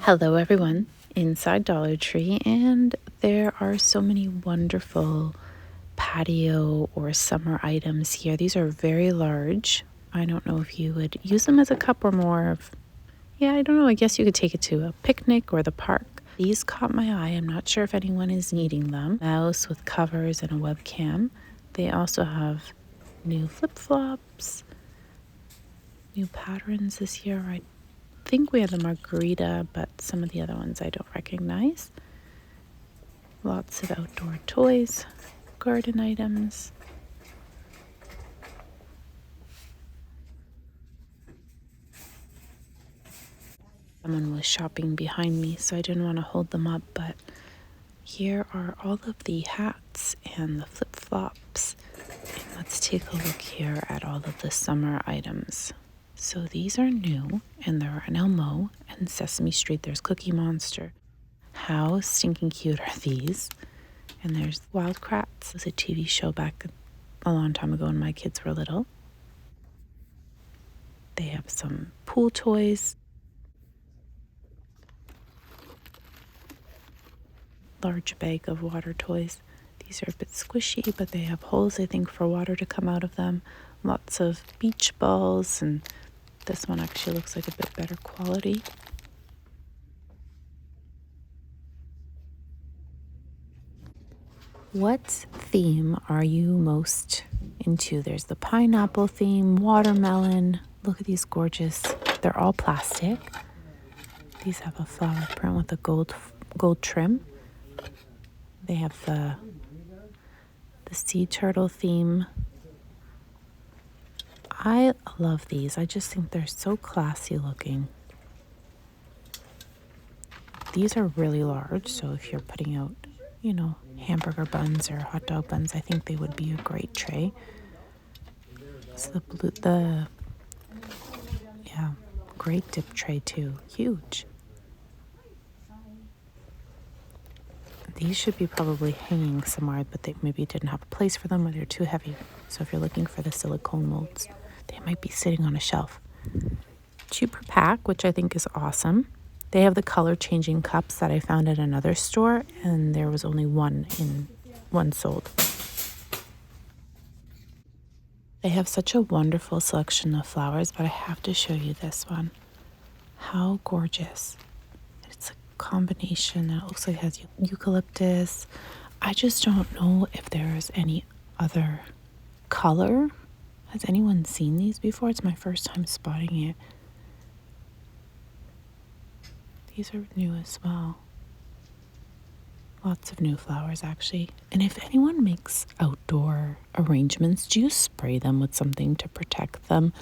Hello everyone, inside Dollar Tree, and there are so many wonderful patio or summer items here. These are very large. I don't know if you would use them as a cup or more of, I don't know, I guess you could take it to a picnic or the park. These caught my eye. I'm not sure if anyone is needing them. Mouse with covers and a webcam. They also have new flip-flops, new patterns this year. I think we have the margarita, but some of the other ones I don't recognize. Lots of outdoor toys, garden items. Someone was shopping behind me, so I didn't want to hold them up, but here are all of the hats and the flip-flops. And let's take a look here at all of the summer items. So these are new, and there are an Elmo and Sesame Street. There's Cookie Monster. How stinking cute are these? And there's Wild Kratts. It was a TV show back a long time ago when my kids were little. They have some pool toys. Large bag of water toys. These are a bit squishy, but they have holes, I think, for water to come out of them. Lots of beach balls, and this one actually looks like a bit better quality. What theme are you most into? There's the pineapple theme, watermelon. Look at these gorgeous. They're all plastic. These have a flower print with a gold trim. They have the sea turtle theme. I love these. I just think they're so classy looking. These are really large, so if you're putting out, hamburger buns or hot dog buns, I think they would be a great tray. So great dip tray too. Huge. These should be probably hanging somewhere, but they maybe didn't have a place for them or they're too heavy. So if you're looking for the silicone molds, they might be sitting on a shelf. 2 per pack, which I think is awesome. They have the color changing cups that I found at another store, and there was only one sold. They have such a wonderful selection of flowers, but I have to show you this one. How gorgeous. It's a combination. It looks like it has eucalyptus. I just don't know if there's any other color. Has anyone seen these before? It's my first time spotting it. These are new as well. Lots of new flowers, actually. And if anyone makes outdoor arrangements, do you spray them with something to protect them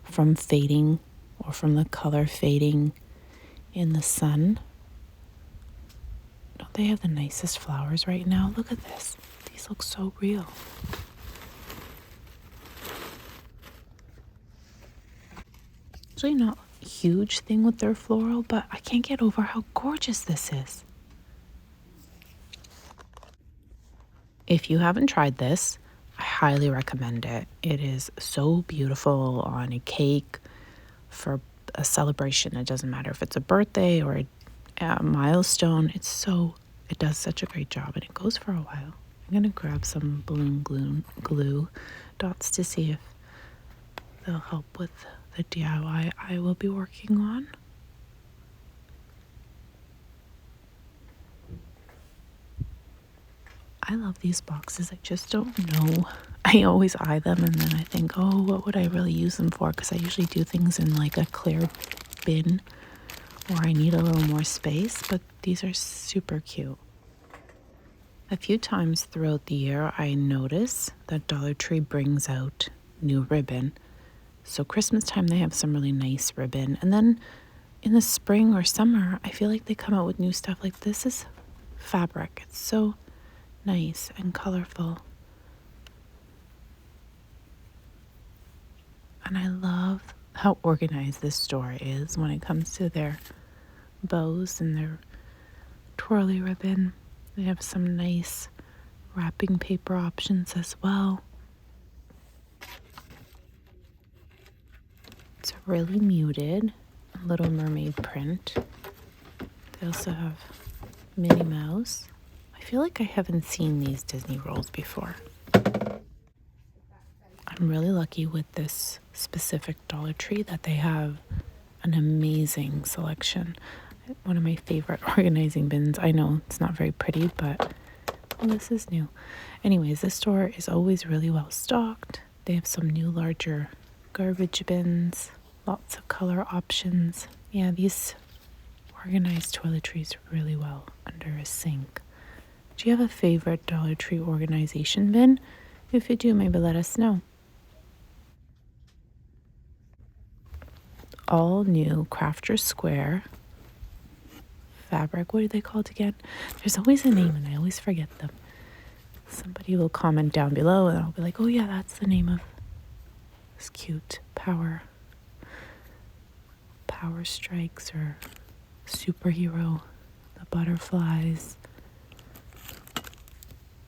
from fading or from the color fading in the sun? Don't they have the nicest flowers right now? Look at this. These look so real. Actually not a huge thing with their floral, but I can't get over how gorgeous this is. If you haven't tried this, I highly recommend it. It is so beautiful on a cake for a celebration. It doesn't matter if it's a birthday or a milestone. It does such a great job, and it goes for a while. I'm going to grab some balloon glue dots to see if they'll help with the DIY I will be working on. I love these boxes. I just don't know. I always eye them and then I think, oh, what would I really use them for? Because I usually do things in like a clear bin or I need a little more space, but these are super cute. A few times throughout the year, I notice that Dollar Tree brings out new ribbon. So Christmas time, they have some really nice ribbon. And then in the spring or summer, I feel like they come out with new stuff. Like this is fabric. It's so nice and colorful. And I love how organized this store is when it comes to their bows and their twirly ribbon. They have some nice wrapping paper options as well. It's really muted, Little Mermaid print. They also have Minnie Mouse. I feel like I haven't seen these Disney rolls before. I'm really lucky with this specific Dollar Tree that they have an amazing selection. One of my favorite organizing bins. I know it's not very pretty, but well, this is new. Anyways, this store is always really well stocked. They have some new larger garbage bins, lots of color options. Yeah, these organize toiletries really well under a sink. Do you have a favorite Dollar Tree organization bin? If you do, maybe let us know. All new Crafter Square fabric. What are they called again? There's always a name and I always forget them. Somebody will comment down below and I'll be like, oh yeah, that's the name of this cute power strikes or superhero, the butterflies.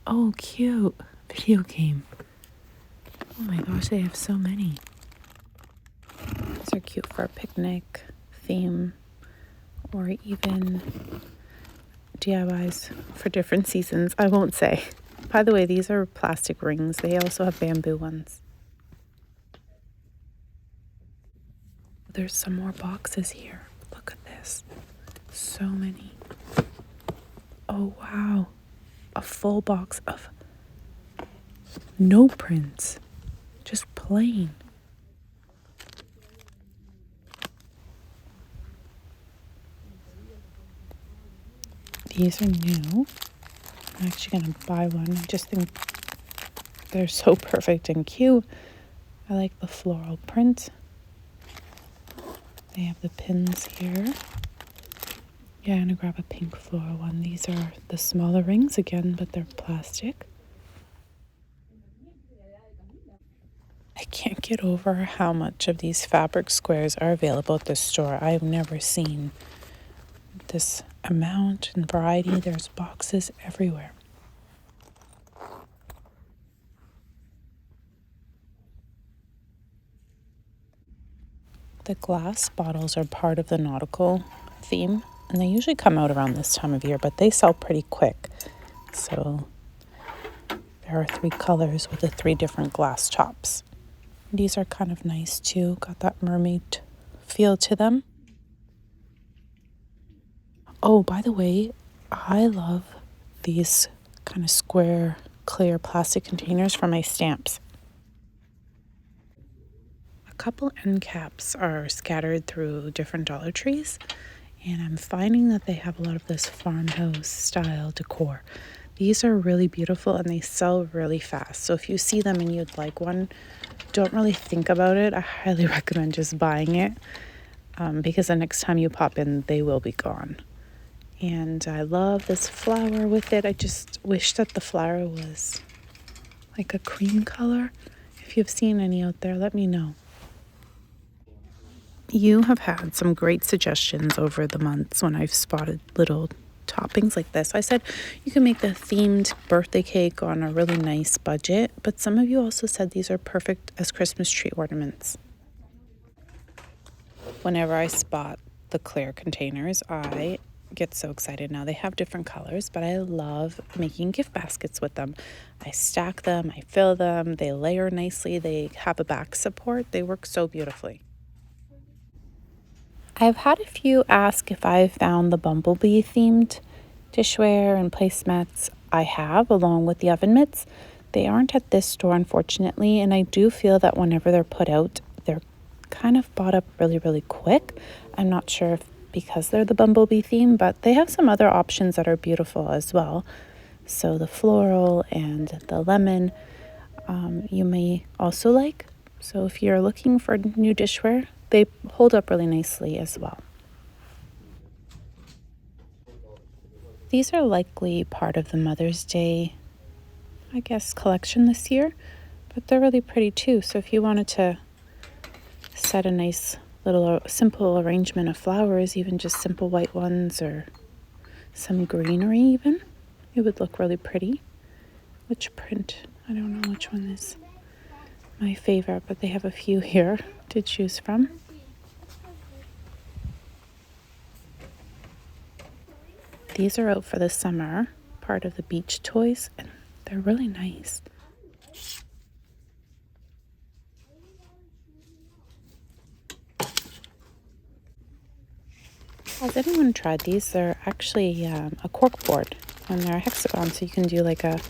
Oh, cute video game. Oh my gosh, they have so many. These are cute for a picnic theme or even DIYs for different seasons. I won't say. By the way, these are plastic rings. They also have bamboo ones. There's some more boxes here. Look at this. So many. Oh, wow. A full box of no prints. Just plain. These are new. I'm actually going to buy one. I just think they're so perfect and cute. I like the floral print. They have the pins here. Yeah, I'm going to grab a pink floral one. These are the smaller rings again, but they're plastic. I can't get over how much of these fabric squares are available at this store. I've never seen this amount and variety. There's boxes everywhere. The glass bottles are part of the nautical theme, and they usually come out around this time of year, but they sell pretty quick. So there are 3 colors with the 3 different glass tops. These are kind of nice too. Got that mermaid feel to them. Oh, by the way, I love these kind of square, clear plastic containers for my stamps. A couple end caps are scattered through different Dollar Trees, and I'm finding that they have a lot of this farmhouse style decor. These are really beautiful and they sell really fast. So if you see them and you'd like one, don't really think about it. I highly recommend just buying it because the next time you pop in, they will be gone. And I love this flower with it. I just wish that the flower was like a cream color. If you've seen any out there, let me know. You have had some great suggestions over the months when I've spotted little toppings like this. I said you can make the themed birthday cake on a really nice budget, but some of you also said these are perfect as Christmas tree ornaments. Whenever I spot the clear containers, I get so excited. Now they have different colors, but I love making gift baskets with them. I stack them, I fill them, they layer nicely, they have a back support, they work so beautifully. I've had a few ask if I've found the bumblebee themed dishware and placemats. I have, along with the oven mitts. They aren't at this store, unfortunately, and I do feel that whenever they're put out, they're kind of bought up really, really quick. I'm not sure if because they're the bumblebee theme, but they have some other options that are beautiful as well. So the floral and the lemon you may also like. So if you're looking for new dishware, they hold up really nicely as well. These are likely part of the Mother's Day, I guess, collection this year, but they're really pretty too. So if you wanted to set a nice little simple arrangement of flowers, even just simple white ones or some greenery even, it would look really pretty. Which print? I don't know which one is my favorite, but they have a few here to choose from. These are out for the summer, part of the beach toys, and they're really nice. Has anyone tried these? They're actually a cork board, and they're a hexagon, so you can do like a,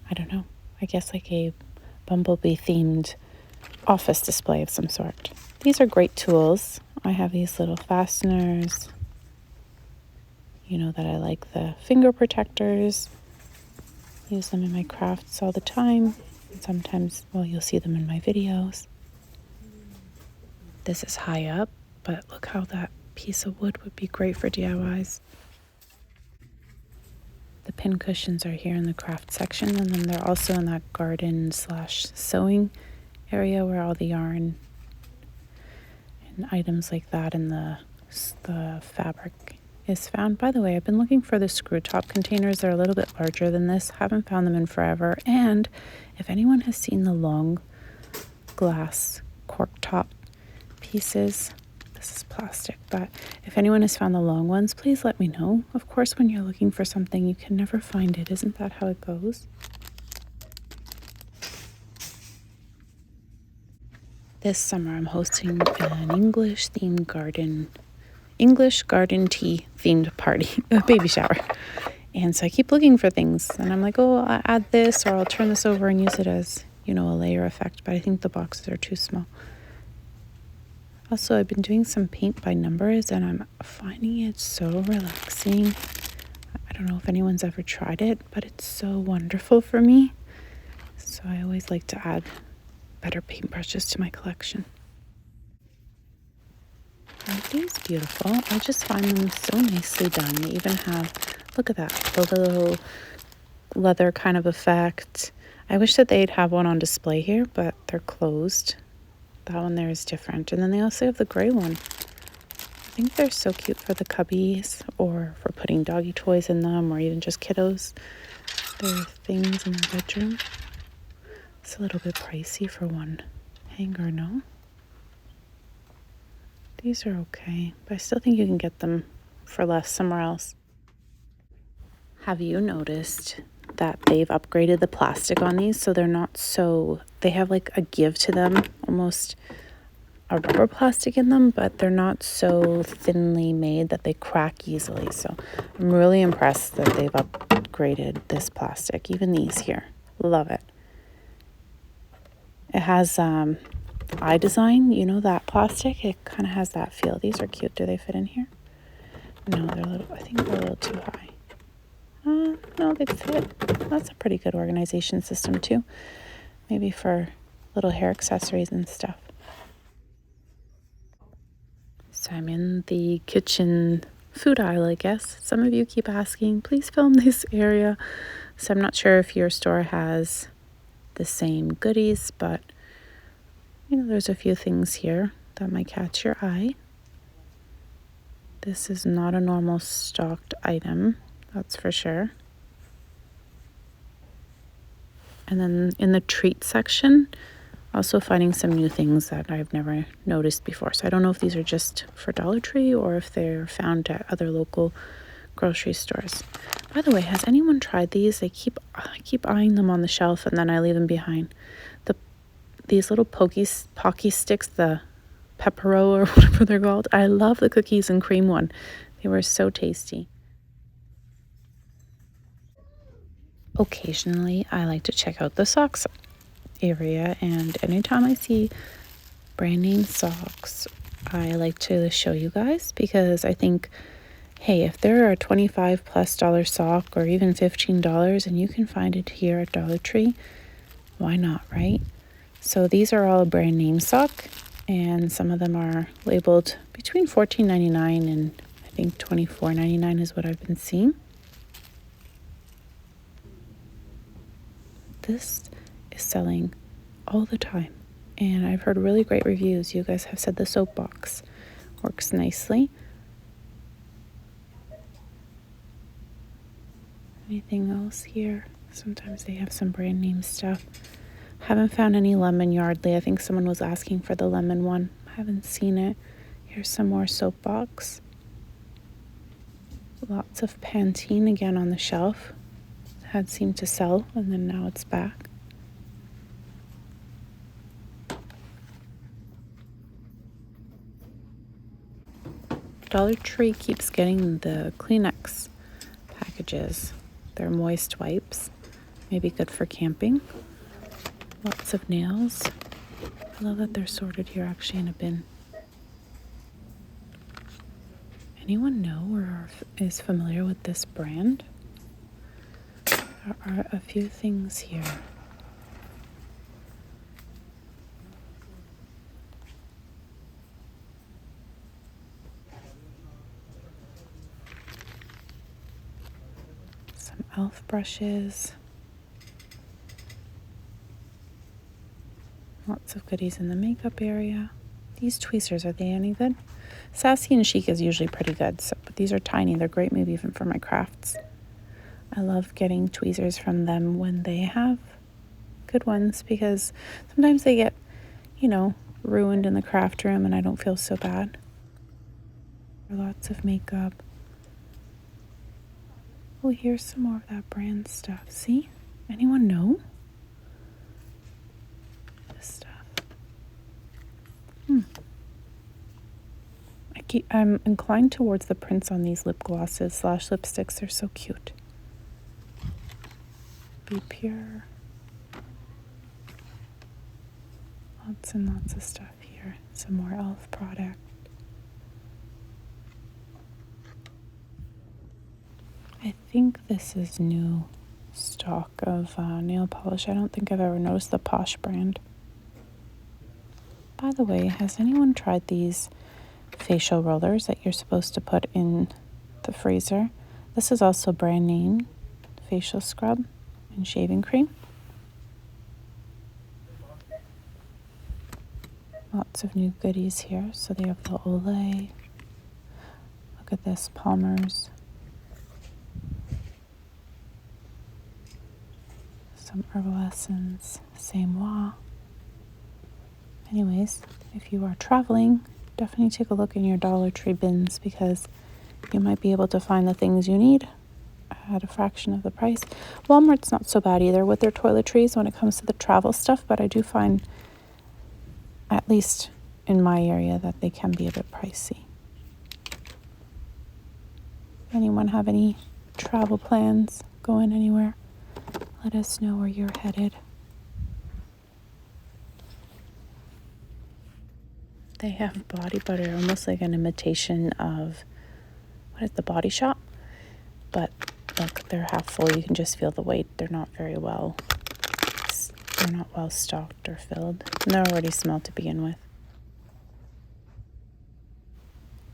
I don't know, I guess like a bumblebee themed office display of some sort. These are great tools. I have these little fasteners. You know that I like the finger protectors. Use them in my crafts all the time. And sometimes, well, you'll see them in my videos. This is high up, but look how that piece of wood would be great for DIYs. The pin cushions are here in the craft section, and then they're also in that garden/sewing area where all the yarn and items like that and the fabric is found. By the way, I've been looking for the screw top containers. They're a little bit larger than this. Haven't found them in forever. And if anyone has seen the long glass cork top pieces, this is plastic, but if anyone has found the long ones, please let me know. Of course, when you're looking for something, you can never find it. Isn't that how it goes? This summer, I'm hosting an English garden tea themed party, a baby shower. And so I keep looking for things, and I'm like, oh, I'll add this, or I'll turn this over and use it as, you know, a layer effect, but I think the boxes are too small. Also, I've been doing some paint by numbers, and I'm finding it so relaxing. I don't know if anyone's ever tried it, but it's so wonderful for me. So I always like to add better paintbrushes to my collection. Aren't these beautiful? I just find them so nicely done. They even have, look at that, the little leather kind of effect. I wish that they'd have one on display here, but they're closed. That one there is different. And then they also have the gray one. I think they're so cute for the cubbies or for putting doggy toys in them or even just kiddos. They're things in the bedroom. It's a little bit pricey for one hanger, no? These are okay, but I still think you can get them for less somewhere else. Have you noticed that they've upgraded the plastic on these so they're not so, they have like a give to them, almost a rubber plastic in them, but they're not so thinly made that they crack easily. So I'm really impressed that they've upgraded this plastic, even these here. Love it. It has eye design, you know, that plastic, it kind of has that feel. These are cute. Do they fit in here? No, they're a little, I think they're a little too high. No, they fit. That's a pretty good organization system too. Maybe for little hair accessories and stuff. So I'm in the kitchen food aisle, I guess. Some of you keep asking, please film this area. So I'm not sure if your store has the same goodies, but you know, there's a few things here that might catch your eye. This is not a normal stocked item, that's for sure. And then in the treat section, also finding some new things that I've never noticed before. So I don't know if these are just for Dollar Tree or if they're found at other local grocery stores. By the way, has anyone tried these? I keep eyeing them on the shelf and then I leave them behind. These little Pocky sticks, the Pepero or whatever they're called. I love the cookies and cream one. They were so tasty. Occasionally, I like to check out the socks area, and anytime I see brand name socks, I like to show you guys because I think, hey, if there are a $25+ sock or even $15 and you can find it here at Dollar Tree, why not, right? So these are all brand name sock, and some of them are labeled between $14.99 and I think $24.99 is what I've been seeing. This is selling all the time, and I've heard really great reviews. You guys have said the soap box works nicely. Anything else here? Sometimes they have some brand name stuff. Haven't found any lemon Yardley. I think someone was asking for the lemon one. Haven't seen it. Here's some more soap box. Lots of Pantene again on the shelf. It had seemed to sell, and then now it's back. Dollar Tree keeps getting the Kleenex packages. They're moist wipes. Maybe good for camping. Lots of nails. I love that they're sorted here actually in a bin. Anyone know or is familiar with this brand? There are a few things here. Some e.l.f. brushes. Lots of goodies in the makeup area. These tweezers, are they any good? Sassy and Chic is usually pretty good, but these are tiny. They're great maybe even for my crafts. I love getting tweezers from them when they have good ones because sometimes they get, ruined in the craft room and I don't feel so bad. Lots of makeup. Oh, here's some more of that brand stuff. See? Anyone know? This stuff. I'm inclined towards the prints on these lip glosses / lipsticks. They're so cute. Be Pure. Lots and lots of stuff here. Some more e.l.f. product. I think this is new stock of nail polish. I don't think I've ever noticed the Posh brand. By the way, has anyone tried these facial rollers that you're supposed to put in the freezer? This is also brand name facial scrub and shaving cream. Lots of new goodies here. So they have the Olay. Look at this, Palmer's. Some Herbal Essence, Same Moi. Anyways, if you are traveling, definitely take a look in your Dollar Tree bins because you might be able to find the things you need at a fraction of the price. Walmart's not so bad either with their toiletries when it comes to the travel stuff, but I do find, at least in my area, that they can be a bit pricey. Anyone have any travel plans going anywhere? Let us know where you're headed. They have body butter, almost like an imitation of, what is the Body Shop? But look, they're half full. You can just feel the weight. They're not well stocked or filled. And they're already small to begin with.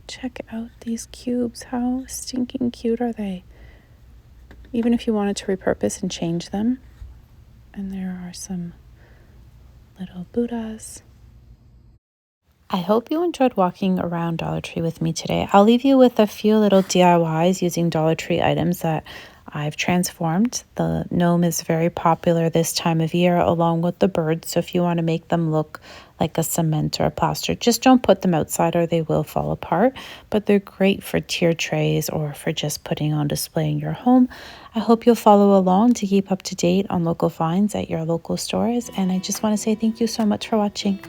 Check out these cubes. How stinking cute are they? Even if you wanted to repurpose and change them. And there are some little Buddhas. I hope you enjoyed walking around Dollar Tree with me today. I'll leave you with a few little DIYs using Dollar Tree items that I've transformed. The gnome is very popular this time of year along with the birds. So if you want to make them look like a cement or a plaster, just don't put them outside or they will fall apart. But they're great for tier trays or for just putting on display in your home. I hope you'll follow along to keep up to date on local finds at your local stores. And I just want to say thank you so much for watching.